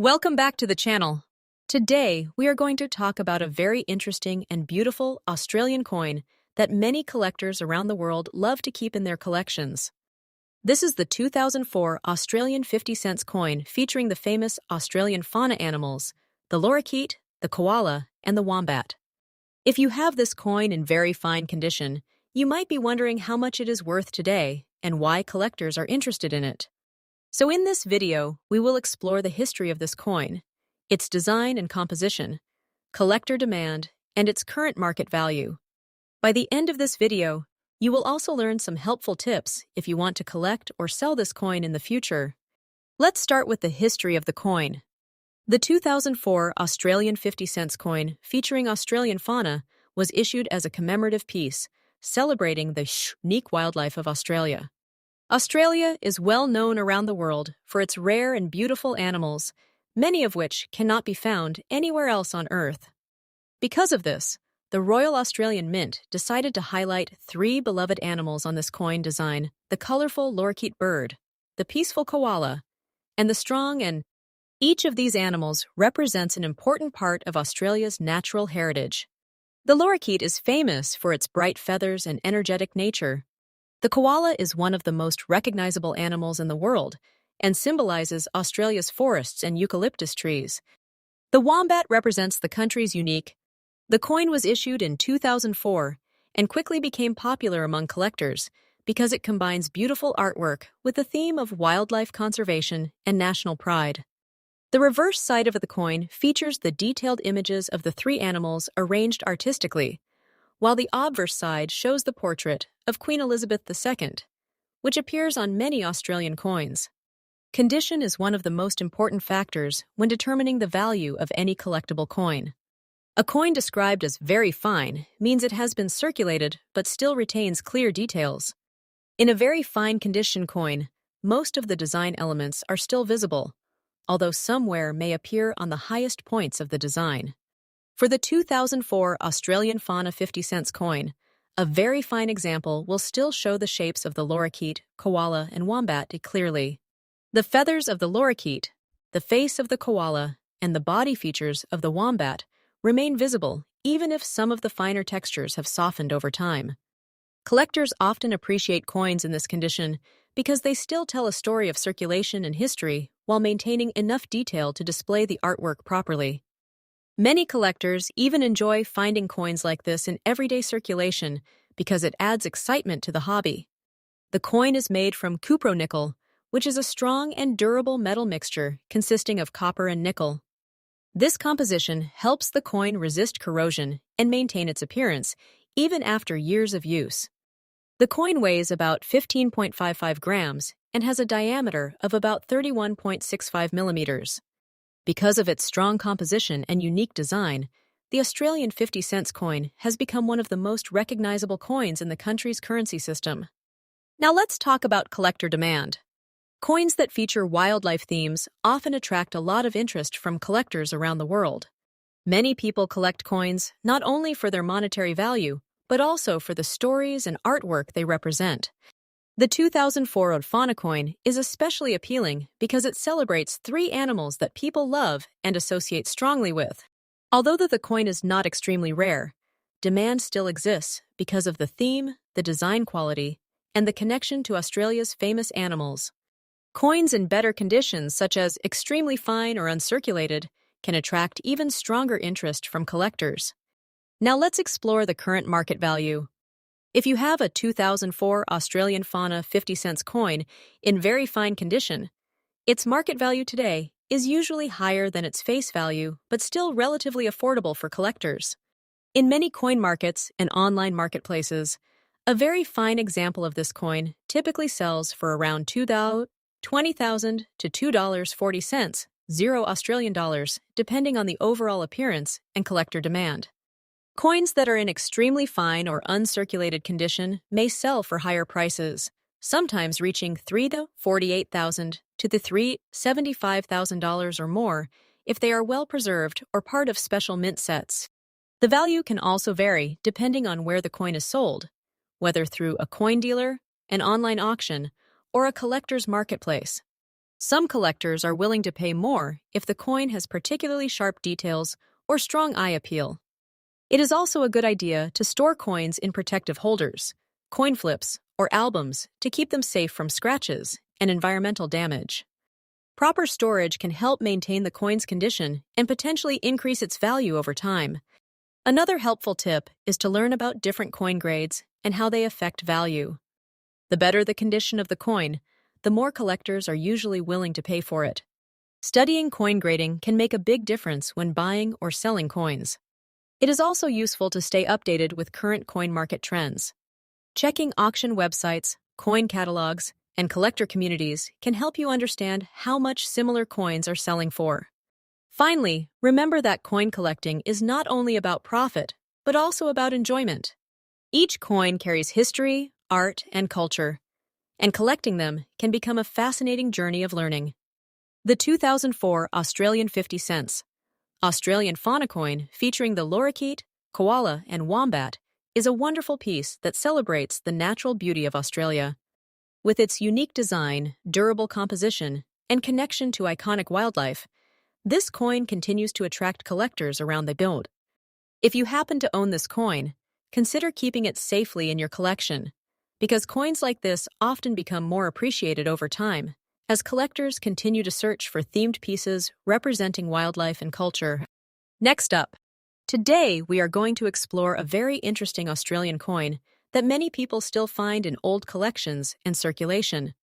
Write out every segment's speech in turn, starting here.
Welcome back to the channel. Today, we are going to talk about a very interesting and beautiful Australian coin that many collectors around the world love to keep in their collections. This is the 2004 Australian 50-cent coin featuring the famous Australian fauna animals, the lorikeet, the koala, and the wombat. If you have this coin in very fine condition, you might be wondering how much it is worth today and why collectors are interested in it. So in this video, we will explore the history of this coin, its design and composition, collector demand, and its current market value. By the end of this video, you will also learn some helpful tips if you want to collect or sell this coin in the future. Let's start with the history of the coin. The 2004 Australian 50-cent coin featuring Australian fauna was issued as a commemorative piece, celebrating the unique wildlife of Australia. Australia is well known around the world for its rare and beautiful animals, many of which cannot be found anywhere else on Earth. Because of this, the Royal Australian Mint decided to highlight three beloved animals on this coin design: the colorful lorikeet bird, the peaceful koala, and the strong and each of these animals represents an important part of Australia's natural heritage. The lorikeet is famous for its bright feathers and energetic nature. The koala is one of the most recognizable animals in the world and symbolizes Australia's forests and eucalyptus trees. The wombat represents the country's unique. The coin was issued in 2004 and quickly became popular among collectors because it combines beautiful artwork with the theme of wildlife conservation and national pride. The reverse side of the coin features the detailed images of the three animals arranged artistically, while the obverse side shows the portrait of Queen Elizabeth II, which appears on many Australian coins. Condition is one of the most important factors when determining the value of any collectible coin. A coin described as very fine means it has been circulated but still retains clear details. In a very fine condition coin, most of the design elements are still visible, although some wear may appear on the highest points of the design. For the 2004 Australian Fauna 50-cent coin, a very fine example will still show the shapes of the lorikeet, koala, and wombat clearly. The feathers of the lorikeet, the face of the koala, and the body features of the wombat remain visible even if some of the finer textures have softened over time. Collectors often appreciate coins in this condition because they still tell a story of circulation and history while maintaining enough detail to display the artwork properly. Many collectors even enjoy finding coins like this in everyday circulation because it adds excitement to the hobby. The coin is made from cupronickel, which is a strong and durable metal mixture consisting of copper and nickel. This composition helps the coin resist corrosion and maintain its appearance even after years of use. The coin weighs about 15.55 grams and has a diameter of about 31.65 millimeters. Because of its strong composition and unique design, the Australian 50-cent coin has become one of the most recognizable coins in the country's currency system. Now let's talk about collector demand. Coins that feature wildlife themes often attract a lot of interest from collectors around the world. Many people collect coins not only for their monetary value, but also for the stories and artwork they represent. The 2004 fauna coin is especially appealing because it celebrates three animals that people love and associate strongly with. Although the coin is not extremely rare, demand still exists because of the theme, the design quality, and the connection to Australia's famous animals. Coins in better conditions, such as extremely fine or uncirculated, can attract even stronger interest from collectors. Now let's explore the current market value. If you have a 2004 Australian Fauna 50-cent coin in very fine condition, its market value today is usually higher than its face value, but still relatively affordable for collectors. In many coin markets and online marketplaces, a very fine example of this coin typically sells for around $20,000 to $2.40, $0 depending on the overall appearance and collector demand. Coins that are in extremely fine or uncirculated condition may sell for higher prices, sometimes reaching $348,000 to $375,000 or more if they are well preserved or part of special mint sets. The value can also vary depending on where the coin is sold, whether through a coin dealer, an online auction, or a collector's marketplace. Some collectors are willing to pay more if the coin has particularly sharp details or strong eye appeal. It is also a good idea to store coins in protective holders, coin flips, or albums to keep them safe from scratches and environmental damage. Proper storage can help maintain the coin's condition and potentially increase its value over time. Another helpful tip is to learn about different coin grades and how they affect value. The better the condition of the coin, the more collectors are usually willing to pay for it. Studying coin grading can make a big difference when buying or selling coins. It is also useful to stay updated with current coin market trends. Checking auction websites, coin catalogs, and collector communities can help you understand how much similar coins are selling for. Finally, remember that coin collecting is not only about profit, but also about enjoyment. Each coin carries history, art, and culture, and collecting them can become a fascinating journey of learning. The 2004 Australian 50 cents Australian fauna coin featuring the lorikeet, koala, and wombat is a wonderful piece that celebrates the natural beauty of Australia. With its unique design, durable composition, and connection to iconic wildlife, this coin continues to attract collectors around the globe. If you happen to own this coin, consider keeping it safely in your collection, because coins like this often become more appreciated over time as collectors continue to search for themed pieces representing wildlife and culture. Next up, today we are going to explore a very interesting Australian coin that many people still find in old collections and circulation.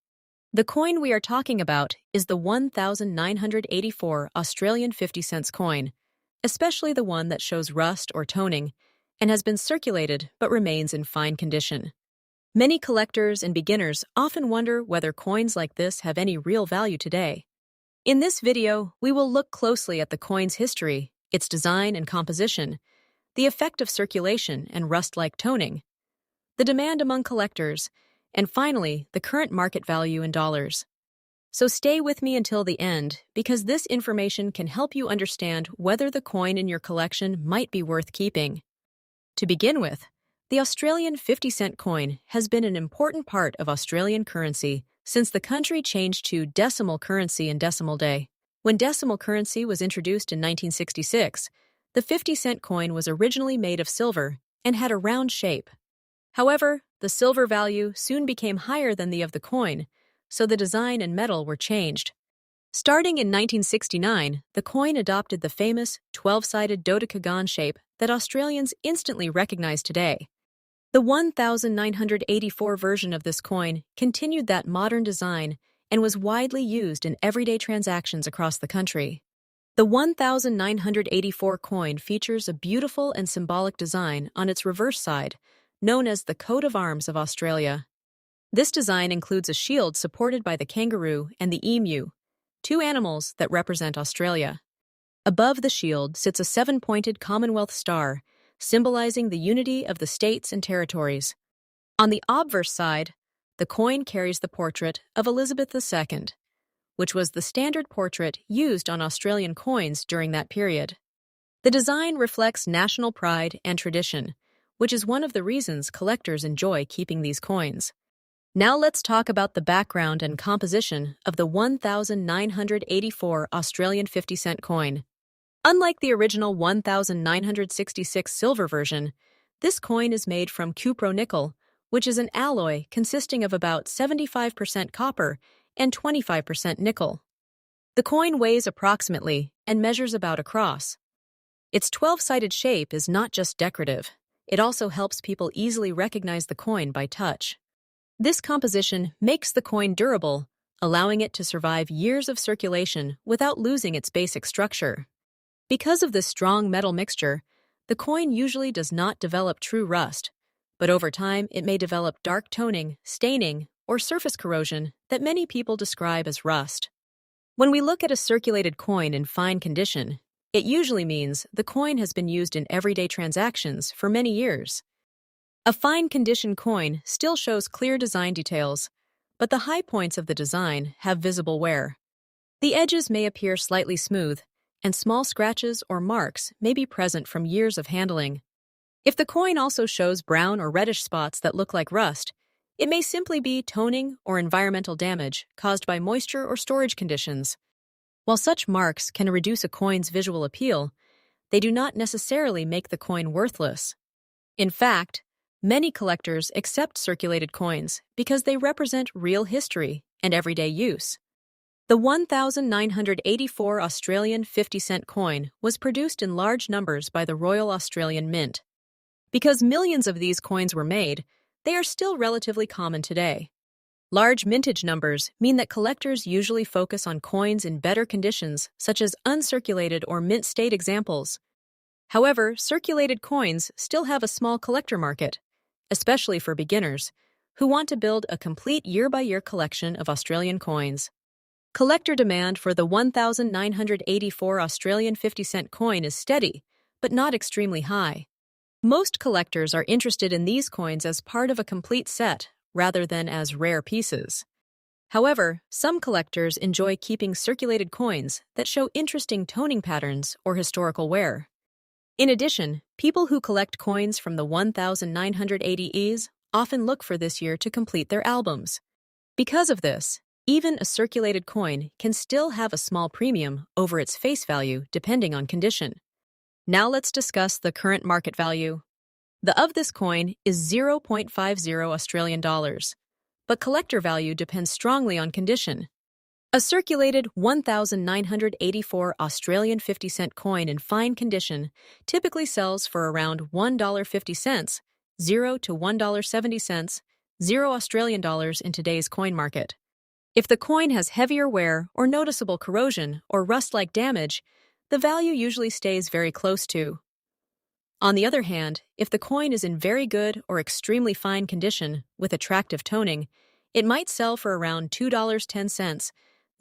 The coin we are talking about is the 1984 Australian 50 cents coin, especially the one that shows rust or toning and has been circulated but remains in fine condition. Many collectors and beginners often wonder whether coins like this have any real value today. In this video, we will look closely at the coin's history, its design and composition, the effect of circulation and rust-like toning, the demand among collectors, and finally, the current market value in dollars. So stay with me until the end, because this information can help you understand whether the coin in your collection might be worth keeping. To begin with, the Australian 50 cent coin has been an important part of Australian currency since the country changed to decimal currency in decimal day. When decimal currency was introduced in 1966, the 50 cent coin was originally made of silver and had a round shape. However, the silver value soon became higher than the of the coin, so the design and metal were changed. Starting in 1969, the coin adopted the famous 12-sided dodecagon shape that Australians instantly recognize today. The 1984 version of this coin continued that modern design and was widely used in everyday transactions across the country. The 1984 coin features a beautiful and symbolic design on its reverse side, known as the coat of arms of Australia. This design includes a shield supported by the kangaroo and the emu, two animals that represent Australia. Above the shield sits a seven-pointed Commonwealth star, symbolizing the unity of the states and territories. On the obverse side, the coin carries the portrait of Elizabeth II, which was the standard portrait used on Australian coins during that period. The design reflects national pride and tradition, which is one of the reasons collectors enjoy keeping these coins. Now let's talk about the background and composition of the 1984 Australian 50 cent coin. Unlike the original 1966 silver version, this coin is made from cupro-nickel, which is an alloy consisting of about 75% copper and 25% nickel. The coin weighs approximately and measures about across. Its 12-sided shape is not just decorative, it also helps people easily recognize the coin by touch. This composition makes the coin durable, allowing it to survive years of circulation without losing its basic structure. Because of this strong metal mixture, the coin usually does not develop true rust, but over time it may develop dark toning, staining, or surface corrosion that many people describe as rust. When we look at a circulated coin in fine condition, it usually means the coin has been used in everyday transactions for many years. A fine condition coin still shows clear design details, but the high points of the design have visible wear. The edges may appear slightly smooth, and small scratches or marks may be present from years of handling. If the coin also shows brown or reddish spots that look like rust, It may simply be toning or environmental damage caused by moisture or storage conditions. While such marks can reduce a coin's visual appeal, they do not necessarily make the coin worthless. In fact, many collectors accept circulated coins because they represent real history and everyday use. The 1984 Australian 50-cent coin was produced in large numbers by the Royal Australian Mint. Because millions of these coins were made, they are still relatively common today. Large mintage numbers mean that collectors usually focus on coins in better conditions, such as uncirculated or mint-state examples. However, circulated coins still have a small collector market, especially for beginners who want to build a complete year-by-year collection of Australian coins. Collector demand for the 1984 Australian 50-cent coin is steady, but not extremely high. Most collectors are interested in these coins as part of a complete set, rather than as rare pieces. However, some collectors enjoy keeping circulated coins that show interesting toning patterns or historical wear. In addition, people who collect coins from the 1980s often look for this year to complete their albums. Because of this, even a circulated coin can still have a small premium over its face value depending on condition. Now let's discuss the current market value. The of this coin is 0.50 Australian dollars, but collector value depends strongly on condition. A circulated 1984 Australian 50-cent coin in fine condition typically sells for around $1.50, 0 to $1.70, 0 Australian dollars in today's coin market. If the coin has heavier wear or noticeable corrosion or rust-like damage, the value usually stays very close to. On the other hand, if the coin is in very good or extremely fine condition with attractive toning, it might sell for around $2.10,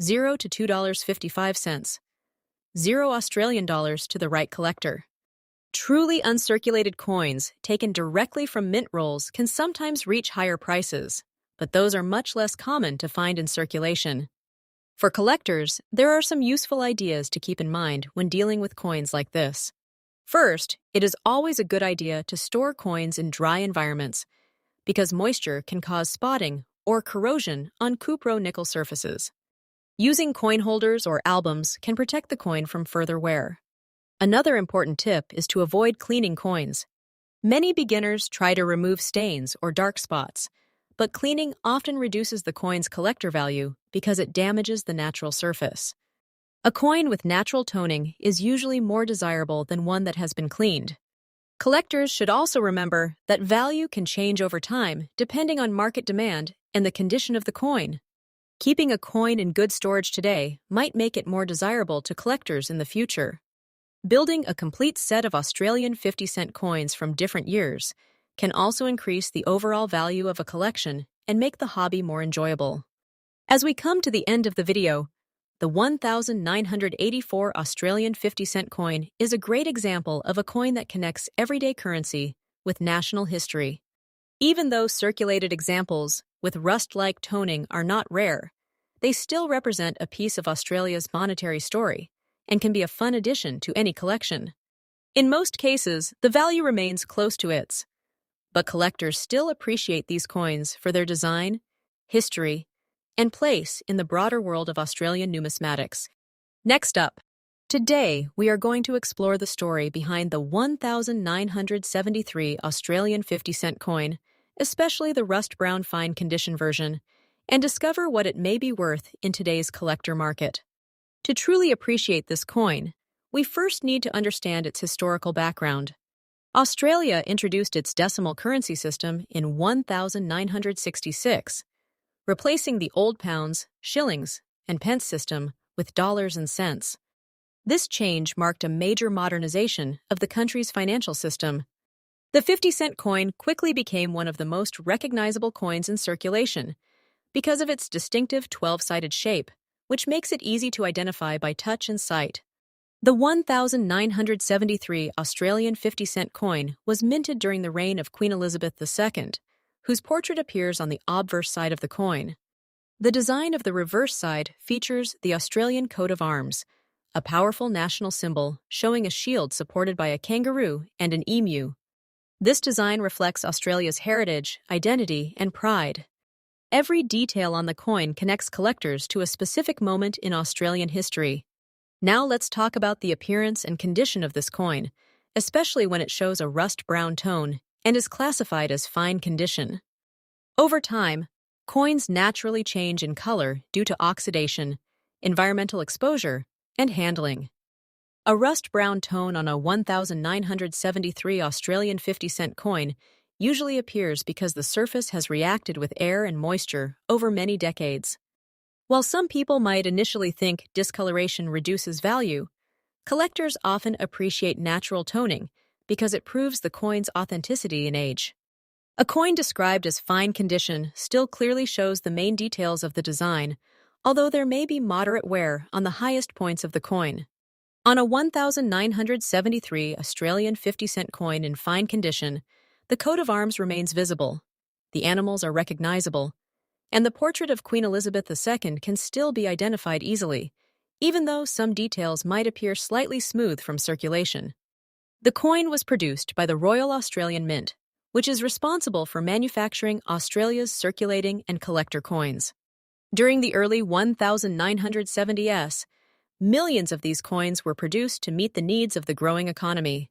0 to $2.55, 0 Australian dollars to the right collector. Truly uncirculated coins taken directly from mint rolls can sometimes reach higher prices, but those are much less common to find in circulation. For collectors, there are some useful ideas to keep in mind when dealing with coins like this. First, it is always a good idea to store coins in dry environments because moisture can cause spotting or corrosion on cupro-nickel surfaces. Using coin holders or albums can protect the coin from further wear. Another important tip is to avoid cleaning coins. Many beginners try to remove stains or dark spots, but cleaning often reduces the coin's collector value because it damages the natural surface. A coin with natural toning is usually more desirable than one that has been cleaned. Collectors should also remember that value can change over time depending on market demand and the condition of the coin. Keeping a coin in good storage today might make it more desirable to collectors in the future. Building a complete set of Australian 50-cent coins from different years can also increase the overall value of a collection and make the hobby more enjoyable. As we come to the end of the video, the 1984 Australian 50-cent coin is a great example of a coin that connects everyday currency with national history. Even though circulated examples with rust-like toning are not rare, they still represent a piece of Australia's monetary story and can be a fun addition to any collection. In most cases, the value remains close to its, but collectors still appreciate these coins for their design, history, and place in the broader world of Australian numismatics. Next up, today we are going to explore the story behind the 1973 Australian 50-cent coin, especially the rust-brown fine condition version, and discover what it may be worth in today's collector market. To truly appreciate this coin, we first need to understand its historical background. Australia introduced its decimal currency system in 1966, replacing the old pounds, shillings, and pence system with dollars and cents. This change marked a major modernization of the country's financial system. The 50-cent coin quickly became one of the most recognizable coins in circulation because of its distinctive 12-sided shape, which makes it easy to identify by touch and sight. The 1973 Australian 50-cent coin was minted during the reign of Queen Elizabeth II, whose portrait appears on the obverse side of the coin. The design of the reverse side features the Australian coat of arms, a powerful national symbol showing a shield supported by a kangaroo and an emu. This design reflects Australia's heritage, identity, and pride. Every detail on the coin connects collectors to a specific moment in Australian history. Now let's talk about the appearance and condition of this coin, especially when it shows a rust-brown tone and is classified as fine condition. Over time, coins naturally change in color due to oxidation, environmental exposure, and handling. A rust-brown tone on a 1973 Australian 50-cent coin usually appears because the surface has reacted with air and moisture over many decades. While some people might initially think discoloration reduces value, collectors often appreciate natural toning because it proves the coin's authenticity and age. A coin described as fine condition still clearly shows the main details of the design, although there may be moderate wear on the highest points of the coin. On a 1973 Australian 50-cent coin in fine condition, the coat of arms remains visible, the animals are recognizable, and the portrait of Queen Elizabeth II can still be identified easily, even though some details might appear slightly smooth from circulation. The coin was produced by the Royal Australian Mint, which is responsible for manufacturing Australia's circulating and collector coins. During the early 1970s, millions of these coins were produced to meet the needs of the growing economy.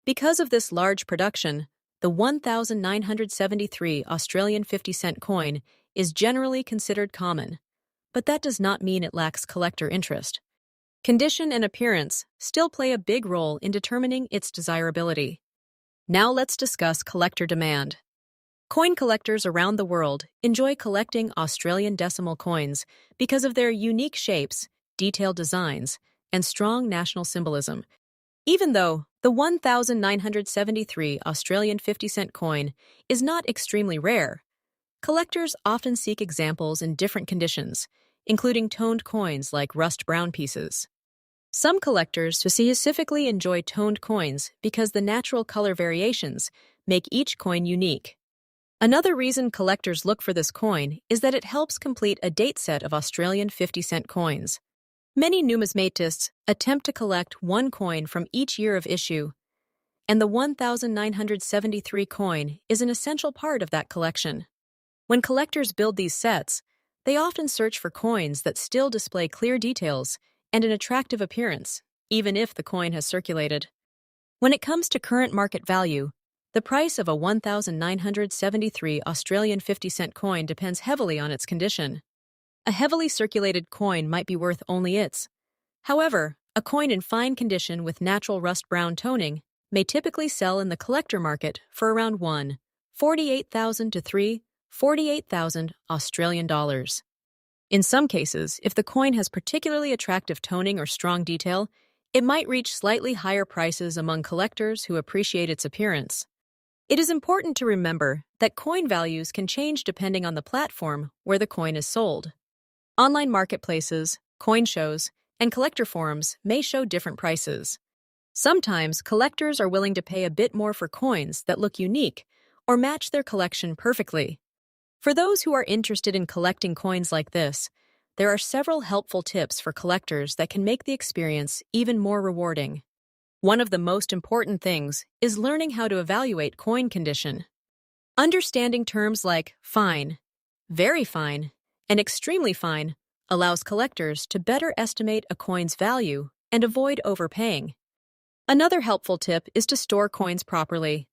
Because of this large production, the 1973 Australian 50-cent coin is generally considered common, but that does not mean it lacks collector interest. Condition and appearance still play a big role in determining its desirability. Now let's discuss collector demand. Coin collectors around the world enjoy collecting Australian decimal coins because of their unique shapes, detailed designs, and strong national symbolism. Even though the 1973 Australian 50-cent coin is not extremely rare, collectors often seek examples in different conditions, including toned coins like rust-brown pieces. Some collectors specifically enjoy toned coins because the natural color variations make each coin unique. Another reason collectors look for this coin is that it helps complete a date set of Australian 50-cent coins. Many numismatists attempt to collect one coin from each year of issue, and the 1973 coin is an essential part of that collection. When collectors build these sets, they often search for coins that still display clear details and an attractive appearance, even if the coin has circulated. When it comes to current market value, the price of a 1973 Australian 50-cent coin depends heavily on its condition. A heavily circulated coin might be worth only its. However, a coin in fine condition with natural rust-brown toning may typically sell in the collector market for around $1,48,000 to $3,48,000 Australian dollars. In some cases, if the coin has particularly attractive toning or strong detail, it might reach slightly higher prices among collectors who appreciate its appearance. It is important to remember that coin values can change depending on the platform where the coin is sold. Online marketplaces, coin shows, and collector forums may show different prices. Sometimes collectors are willing to pay a bit more for coins that look unique or match their collection perfectly. For those who are interested in collecting coins like this, there are several helpful tips for collectors that can make the experience even more rewarding. One of the most important things is learning how to evaluate coin condition. Understanding terms like fine, very fine, and extremely fine allows collectors to better estimate a coin's value and avoid overpaying. Another helpful tip is to store coins properly.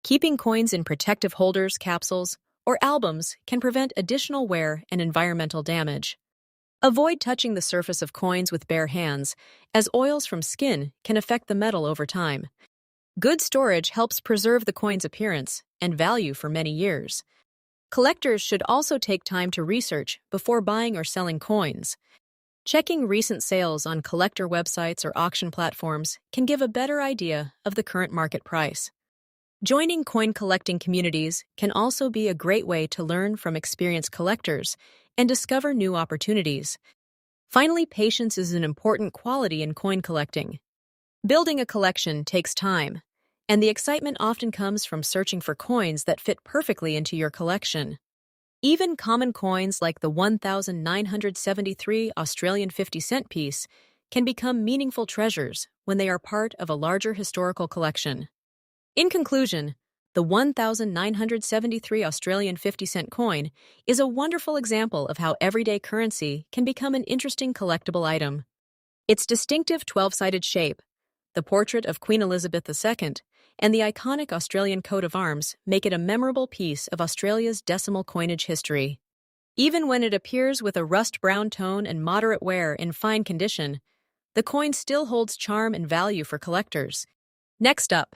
Keeping coins in protective holders, capsules, or albums can prevent additional wear and environmental damage. Avoid touching the surface of coins with bare hands, as oils from skin can affect the metal over time. Good storage helps preserve the coin's appearance and value for many years. Collectors should also take time to research before buying or selling coins. Checking recent sales on collector websites or auction platforms can give a better idea of the current market price. Joining coin collecting communities can also be a great way to learn from experienced collectors and discover new opportunities. Finally, patience is an important quality in coin collecting. Building a collection takes time, and the excitement often comes from searching for coins that fit perfectly into your collection. Even common coins like the 1973 Australian 50-cent piece can become meaningful treasures when they are part of a larger historical collection. In conclusion, The 1973 Australian 50-cent coin is a wonderful example of how everyday currency can become an interesting collectible item. Its distinctive 12-sided shape, the portrait of Queen Elizabeth II, and the iconic Australian coat of arms make it a memorable piece of Australia's decimal coinage history. Even when it appears with a rust-brown tone and moderate wear in fine condition, the coin still holds charm and value for collectors. Next up,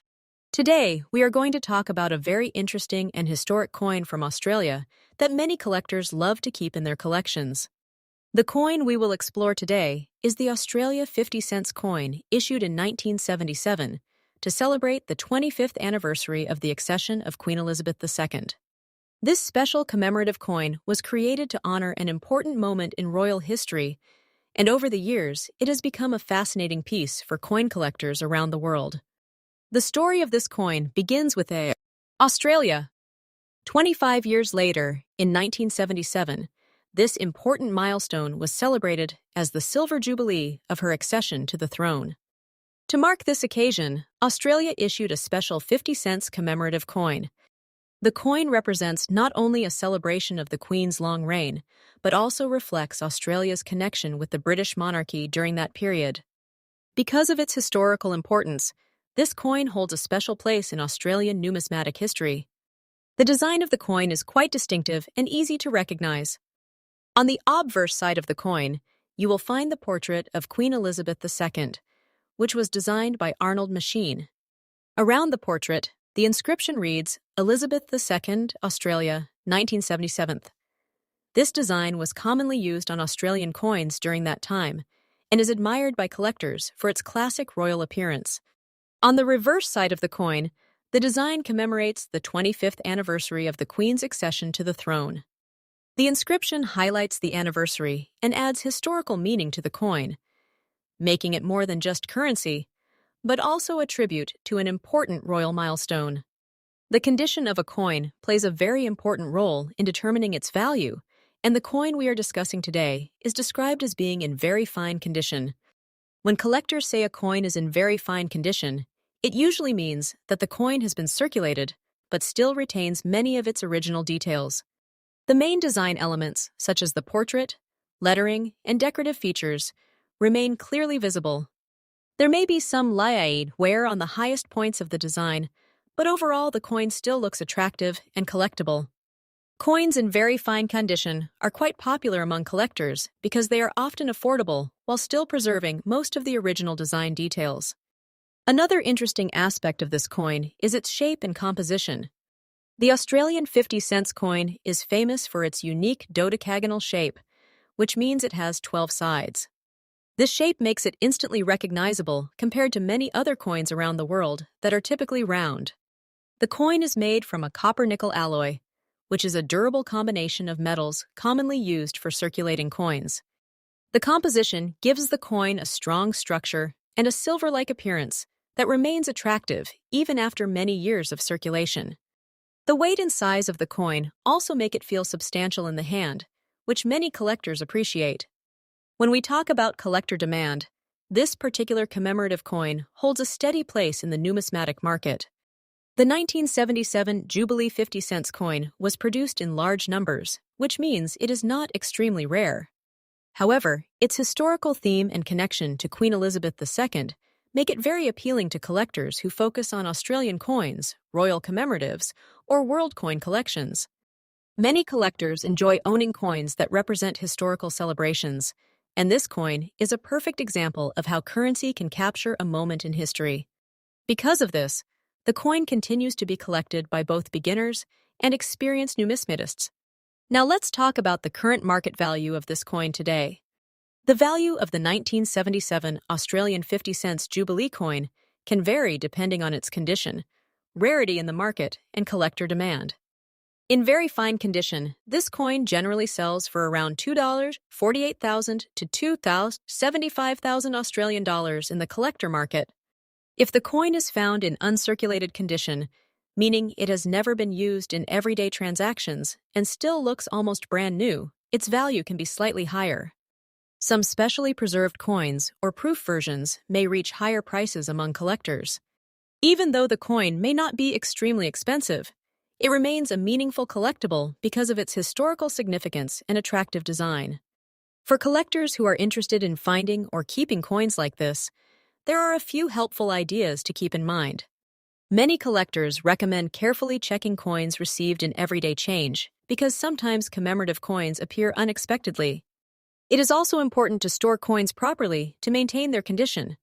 today we are going to talk about a very interesting and historic coin from Australia that many collectors love to keep in their collections. The coin we will explore today is the Australia 50 cents coin issued in 1977 to celebrate the 25th anniversary of the accession of Queen Elizabeth II. This special commemorative coin was created to honor an important moment in royal history, and over the years, it has become a fascinating piece for coin collectors around the world. The story of this coin begins with Australia. 25 years later, in 1977, this important milestone was celebrated as the Silver Jubilee of her accession to the throne. To mark this occasion, Australia issued a special 50 cents commemorative coin. The coin represents not only a celebration of the Queen's long reign, but also reflects Australia's connection with the British monarchy during that period. Because of its historical importance, this coin holds a special place in Australian numismatic history. The design of the coin is quite distinctive and easy to recognize. On the obverse side of the coin, you will find the portrait of Queen Elizabeth II, which was designed by Arnold Machine. Around the portrait, the inscription reads, Elizabeth II, Australia, 1977. This design was commonly used on Australian coins during that time and is admired by collectors for its classic royal appearance. On the reverse side of the coin, the design commemorates the 25th anniversary of the Queen's accession to the throne. The inscription highlights the anniversary and adds historical meaning to the coin, making it more than just currency, but also a tribute to an important royal milestone. The condition of a coin plays a very important role in determining its value, and the coin we are discussing today is described as being in very fine condition. When collectors say a coin is in very fine condition, it usually means that the coin has been circulated, but still retains many of its original details. The main design elements, such as the portrait, lettering, and decorative features, remain clearly visible. There may be some liaid wear on the highest points of the design, but overall the coin still looks attractive and collectible. Coins in very fine condition are quite popular among collectors because they are often affordable while still preserving most of the original design details. Another interesting aspect of this coin is its shape and composition. The Australian 50 cents coin is famous for its unique dodecagonal shape, which means it has 12 sides. This shape makes it instantly recognizable compared to many other coins around the world that are typically round. The coin is made from a copper-nickel alloy, which is a durable combination of metals commonly used for circulating coins. The composition gives the coin a strong structure and a silver-like appearance that remains attractive even after many years of circulation. The weight and size of the coin also make it feel substantial in the hand, which many collectors appreciate. When we talk about collector demand, this particular commemorative coin holds a steady place in the numismatic market. The 1977 Jubilee 50 cents coin was produced in large numbers, which means it is not extremely rare. However, its historical theme and connection to Queen Elizabeth II make it very appealing to collectors who focus on Australian coins, royal commemoratives, or world coin collections. Many collectors enjoy owning coins that represent historical celebrations, and this coin is a perfect example of how currency can capture a moment in history. Because of this, the coin continues to be collected by both beginners and experienced numismatists. Now let's talk about the current market value of this coin today. The value of the 1977 Australian 50 cents Jubilee coin can vary depending on its condition, rarity in the market, and collector demand. In very fine condition, this coin generally sells for around $2.48,000 to $2,075,000 Australian dollars in the collector market. If the coin is found in uncirculated condition, meaning it has never been used in everyday transactions and still looks almost brand new, its value can be slightly higher. Some specially preserved coins or proof versions may reach higher prices among collectors. Even though the coin may not be extremely expensive, it remains a meaningful collectible because of its historical significance and attractive design. For collectors who are interested in finding or keeping coins like this, there are a few helpful ideas to keep in mind. Many collectors recommend carefully checking coins received in everyday change because sometimes commemorative coins appear unexpectedly. It is also important to store coins properly to maintain their condition.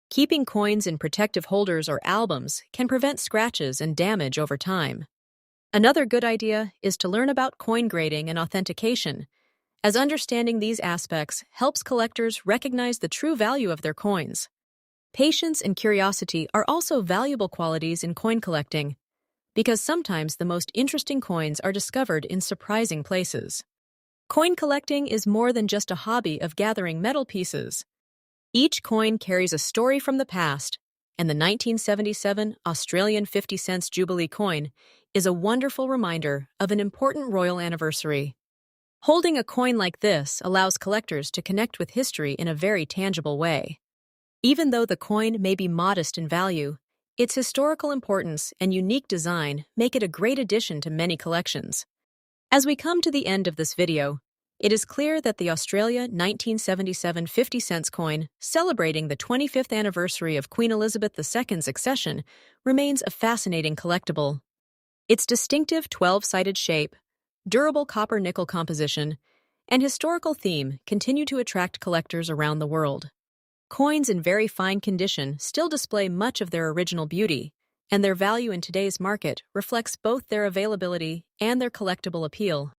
Keeping coins in protective holders or albums can prevent scratches and damage over time. Another good idea is to learn about coin grading and authentication, as understanding these aspects helps collectors recognize the true value of their coins. Patience and curiosity are also valuable qualities in coin collecting, because sometimes the most interesting coins are discovered in surprising places. Coin collecting is more than just a hobby of gathering metal pieces. Each coin carries a story from the past, and the 1977 Australian 50-cent Jubilee coin is a wonderful reminder of an important royal anniversary. Holding a coin like this allows collectors to connect with history in a very tangible way. Even though the coin may be modest in value, its historical importance and unique design make it a great addition to many collections. As we come to the end of this video, it is clear that the Australia 1977 50-cent coin, celebrating the 25th anniversary of Queen Elizabeth II's accession, remains a fascinating collectible. Its distinctive 12-sided shape, durable copper-nickel composition, and historical theme continue to attract collectors around the world. Coins in very fine condition still display much of their original beauty, and their value in today's market reflects both their availability and their collectible appeal.